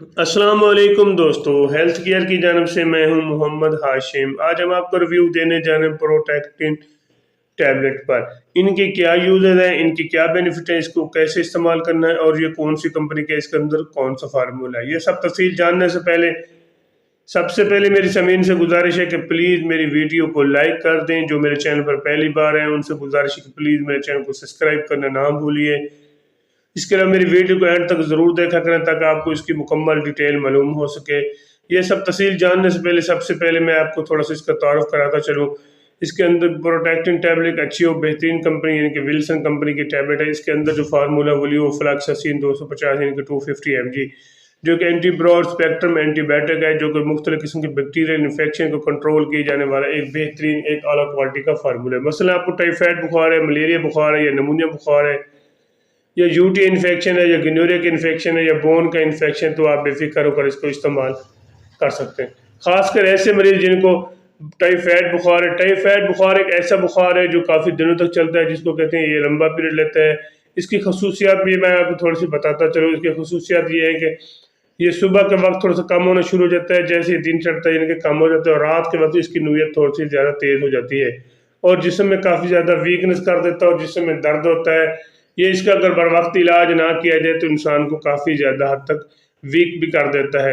अस्सलाम वालेकुम दोस्तों, हेल्थ केयर की जानब से मैं हूं मोहम्मद हाशिम। आज हम आपको रिव्यू देने जा रहे हैं प्रोटेक्टिन टैबलेट पर। इनके क्या यूजेस हैं, इनकी क्या बेनिफिट है, इसको कैसे इस्तेमाल करना है और ये कौन सी कंपनी का, इसके अंदर कौन सा फार्मूला है, ये सब तफसील जानने से पहले सबसे पहले मेरी ज़मीन से गुजारिश है कि प्लीज़ मेरी वीडियो को लाइक कर दें। जो मेरे चैनल पर पहली बार हैं उनसे गुजारिश है कि प्लीज़ मेरे चैनल को सब्सक्राइब करना ना भूलिए। इसके अलावा मेरी वीडियो को एंड तक ज़रूर देखा करें ताकि आपको इसकी मुकम्मल डिटेल मालूम हो सके। ये सब तफसील जानने से पहले सबसे पहले मैं आपको थोड़ा सा इसका तारुफ कराता चलूँ। इसके अंदर प्रोटेक्टिन टैबलेट अच्छी और बेहतरीन कंपनी यानी कि विल्सन कंपनी की टैबलेट है। इसके अंदर जो फार्मूला वोलियोफ्लैक्सासिन 250 यानी कि 250 mg, जो कि एंटी ब्रॉड स्पेक्ट्रम एंटीबायोटिक है, जो कि मुख्तलिफ किस्म के बैक्टीरियल इन्फेक्शन को कंट्रोल किए जाने वाला एक बेहतरीन एक आला क्वालिटी का फार्मूला है। मसलन आपको टाइफाइड बुखार है, मलेरिया बुखार है या नमूनिया बुखार है या यूटी इन्फेक्शन है या गिनोरिया का इन्फेक्शन है या बोन का इन्फेक्शन, तो आप बेफिक्र होकर इसको इस्तेमाल कर सकते हैं। खासकर ऐसे मरीज जिनको टाइफाइड बुखार है। टाइफाइड बुखार एक ऐसा बुखार है जो काफ़ी दिनों तक चलता है, जिसको कहते हैं ये लंबा पीरियड लेता है। इसकी खसूसियात भी मैं आपको थोड़ी सी बताता चलूँ। इसकी खसूसियात ये है कि ये सुबह के वक्त थोड़ा सा कम होना शुरू हो जाता है, जैसे ही दिन चढ़ता है यानी कि कम हो जाता है, और रात के वक्त इसकी नूयत थोड़ी सी ज़्यादा तेज़ हो जाती है और जिस्म में काफ़ी ज़्यादा वीकनेस कर देता है और जिस्म में दर्द होता है। ये इसका अगर बर वक्त इलाज ना किया जाए तो इंसान को काफ़ी ज़्यादा हद तक वीक भी कर देता है।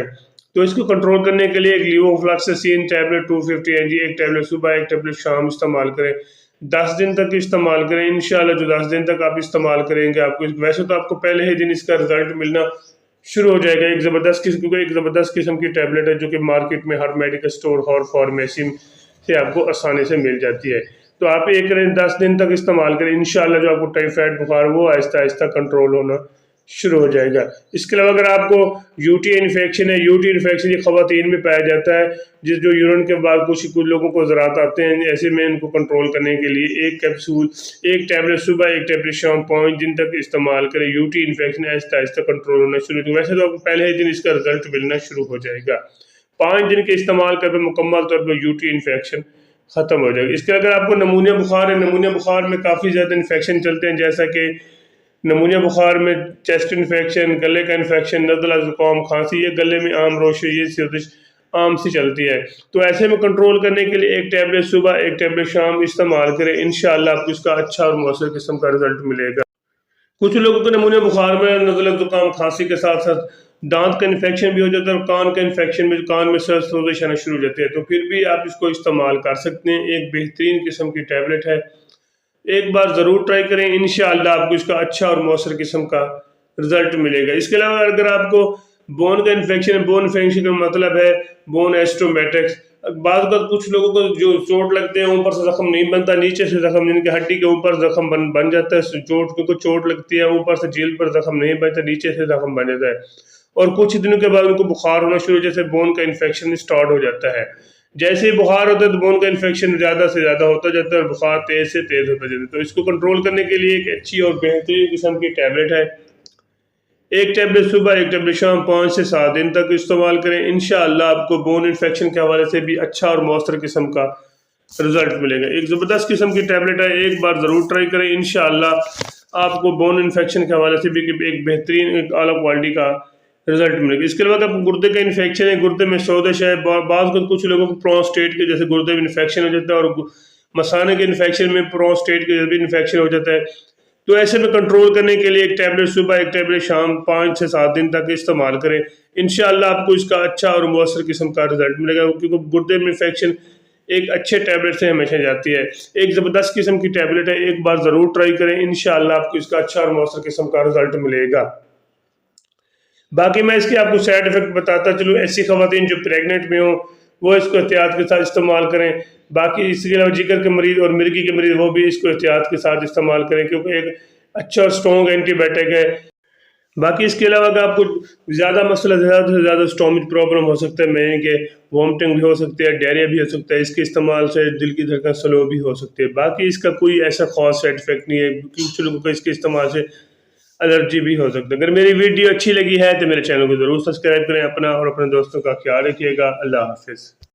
तो इसको कंट्रोल करने के लिए एक लीवोफ्लैक्सासिन टैबलेट 250 mg, एक टैबलेट सुबह एक टैबलेट शाम इस्तेमाल करें। 10 दिन तक इस्तेमाल करें। इंशाल्लाह जो 10 दिन तक आप इस्तेमाल करेंगे आपको वैसे तो आपको पहले ही दिन इसका रिजल्ट मिलना शुरू हो जाएगा। एक ज़बरदस्त किस्म, क्योंकि एक ज़बरदस्त किस्म की टैबलेट है जो कि मार्केट में हर मेडिकल स्टोर और फार्मेसी से आपको आसानी से मिल जाती है। तो आप एक करें 10 दिन तक इस्तेमाल करें, इंशाल्लाह जो आपको टाइफाइड बुखार वो आहिस्ता आहिस्ता कंट्रोल होना शुरू हो जाएगा। इसके अलावा अगर आपको यूटी इन्फेक्शन है, यूटी इन्फेक्शन ये खवातीन में पाया जाता है, जिस जो यूरिन के बाद कुछ लोगों को ज़रात आते हैं, ऐसे में इनको कंट्रोल करने के लिए एक कैप्सूल, एक टैबलेट सुबह एक टैबलेट शाम 5 दिन तक इस्तेमाल करें। UT infection Aahista Aahista control होना शुरू हो। वैसे तो आपको पहले ही दिन इसका रिजल्ट मिलना शुरू हो जाएगा। 5 दिन के इस्तेमाल कर मुकम्मल तौर पर यूटी इन्फेक्शन ख़त्म हो जाएगा। इसके अगर आपको नमूनिया बुखार है, नमूनिया बुखार में काफ़ी ज़्यादा इन्फेक्शन चलते हैं, जैसा कि नमूनिया बुखार में चेस्ट इन्फेक्शन, गले का इन्फेक्शन, नज़ला, ज़ुकाम, खांसी, ये गले में आम रोशे, ये सर्दिश आम सी चलती है। तो ऐसे में कंट्रोल करने के लिए एक टैबलेट सुबह एक टैबलेट शाम इस्तेमाल करें। इंशाल्लाह आपको इसका अच्छा और मौसर किस्म का रिजल्ट मिलेगा। कुछ लोगों को नमूनिया बुखार में नज़ला, ज़ुकाम, खांसी के साथ साथ दांत का इन्फेक्शन भी हो जाता है और कान का इन्फेक्शन भी, कान में सर्द सोजिश आना शुरू हो जाती है। तो फिर भी आप इसको इस्तेमाल कर सकते हैं। एक बेहतरीन किस्म की टैबलेट है, एक बार ज़रूर ट्राई करें। इंशाअल्लाह आपको इसका अच्छा और मौसर किस्म का रिजल्ट मिलेगा। इसके अलावा अगर आपको बोन का इन्फेक्शन है, बोन इन्फेक्शन का मतलब है बोन एस्ट्रोमेटिक्स। बाद कुछ लोगों को जो चोट लगते हैं ऊपर से जख्म नहीं बनता, नीचे से जख्म, यानी कि हड्डी के ऊपर जख्म बन जाता है। चोट क्योंकि चोट लगती है, ऊपर से जेल पर जख्म नहीं बनता, नीचे से जख्म बन जाता है और कुछ दिनों के बाद उनको बुखार होना शुरू, जैसे बोन का इन्फेक्शन स्टार्ट हो जाता है। जैसे ही बुखार होता है तो बोन का इन्फेक्शन ज़्यादा से ज़्यादा होता जाता है और बुखार तेज़ से तेज़ होता जाता है। तो इसको कंट्रोल करने के लिए एक अच्छी और बेहतरीन किस्म की टैबलेट है। एक टैबलेट सुबह एक टैबलेट शाम 5 से 7 दिन तक इस्तेमाल करें। इंशाअल्लाह आपको बोन इन्फेक्शन के हवाले से भी अच्छा और मौसर किस्म का रिजल्ट मिलेगा। एक ज़बरदस्त किस्म की टैबलेट है, एक बार ज़रूर ट्राई करें। इंशाअल्लाह आपको बोन इन्फेक्शन के हवाले से भी एक बेहतरीन एक आला क्वालिटी का रिजल्ट मिलेगा। इसके अलावा आपको गुर्दे का इन्फेक्शन है, गुर्दे में सोजिश है, बाज़ कुछ लोगों को प्रोस्टेट के जैसे गुर्दे में इन्फेक्शन हो जाता है और मसाने के इन्फेक्शन में प्रोस्टेट के भी इन्फेक्शन हो जाता है। तो ऐसे में कंट्रोल करने के लिए एक टैबलेट सुबह एक टैबलेट शाम 5 से 7 दिन तक इस्तेमाल करें। इंशाअल्लाह आपको इसका अच्छा और मौसर किस्म का रिजल्ट मिलेगा, क्योंकि गुर्दे में इन्फेक्शन एक अच्छे टैबलेट से हमेशा जाती है। एक ज़बरदस्त किस्म की टैबलेट है, एक बार ज़रूर ट्राई करें। इंशाअल्लाह आपको इसका अच्छा और मौसर किस्म का रिजल्ट मिलेगा। बाकी मैं इसके आपको साइड इफेक्ट बताता चलूँ। ऐसी खवातीन जो प्रेगनेंट में हो वो इसको एहतियात के साथ इस्तेमाल करें। बाकी इसके अलावा जिगर के मरीज़ और मिर्गी के मरीज़ वो भी इसको एहतियात के साथ इस्तेमाल करें, क्योंकि एक अच्छा और स्ट्रॉन्ग एंटीबायोटिक है। बाकी इसके अलावा अगर आपको ज़्यादा मसला, ज़्यादा से ज़्यादा स्टोमिक प्रॉब्लम हो सकता है, मैंने के वॉमिटिंग भी हो सकती है, डायरिया भी हो सकता है, इसके इस्तेमाल से दिल की धड़कन स्लो भी हो सकती है। बाकी इसका कोई ऐसा खास साइड इफेक्ट नहीं है, कुछ लोगों को इसके इस्तेमाल से एलर्जी भी हो सकती है। अगर मेरी वीडियो अच्छी लगी है तो मेरे चैनल को ज़रूर सब्सक्राइब करें। अपना और अपने दोस्तों का ख्याल रखिएगा। अल्लाह हाफिज़।